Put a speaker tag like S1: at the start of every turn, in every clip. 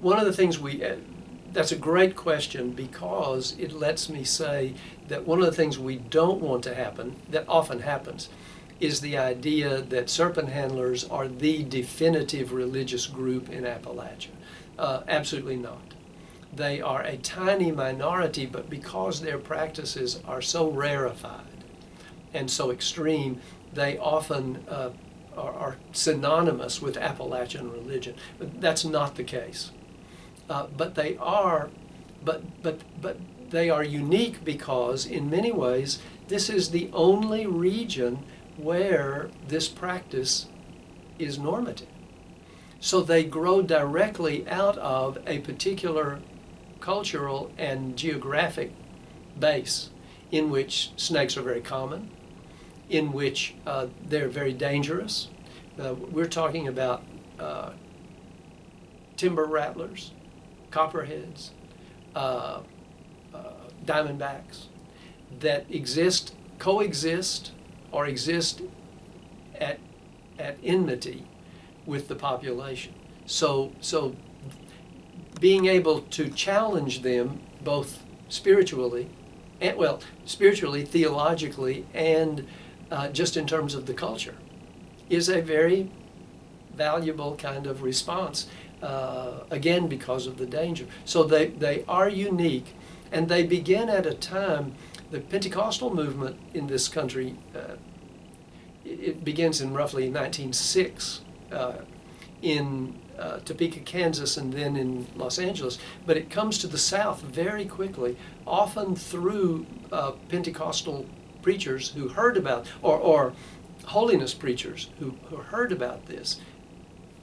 S1: one of the things that's a great question, because it lets me say that one of the things we don't want to happen, that often happens, is the idea that serpent handlers are the definitive religious group in Appalachia. Absolutely not. They are a tiny minority, but because their practices are so rarefied and so extreme, they often are synonymous with Appalachian religion. But that's not the case. But they are unique because, in many ways, this is the only region where this practice is normative. So they grow directly out of a particular cultural and geographic base in which snakes are very common, in which they're very dangerous. We're talking about timber rattlers, copperheads, diamondbacks that coexist or exist at enmity with the population. So being able to challenge them both spiritually, theologically, and just in terms of the culture, is a very valuable kind of response, again, because of the danger. So they are unique, and they begin at a time, the Pentecostal movement in this country, it begins in roughly 1906 in Topeka, Kansas, and then in Los Angeles. But it comes to the South very quickly, often through Pentecostal preachers who heard about, or holiness preachers who heard about this,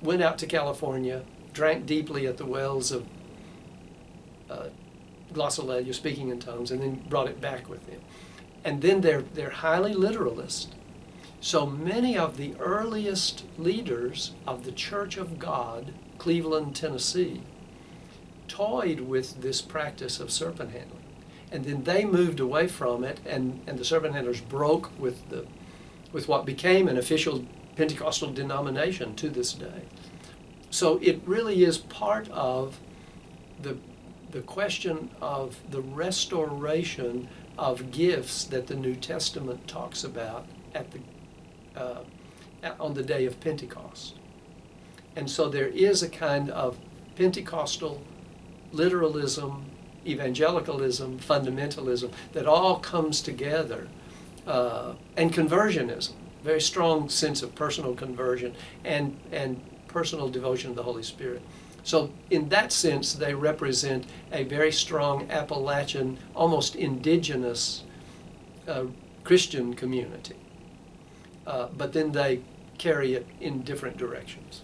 S1: went out to California, drank deeply at the wells of glossolalia, speaking in tongues, and then brought it back with them. And then they're highly literalist. So many of the earliest leaders of the Church of God, Cleveland, Tennessee, toyed with this practice of serpent handling. And then they moved away from it, and the serpent handlers broke with what became an official Pentecostal denomination to this day. So it really is part of the question of the restoration of gifts that the New Testament talks about on the day of Pentecost. And so there is a kind of Pentecostal literalism, evangelicalism, fundamentalism that all comes together, and conversionism, very strong sense of personal conversion and personal devotion to the Holy Spirit. So in that sense, they represent a very strong Appalachian, almost indigenous Christian community. But then they carry it in different directions.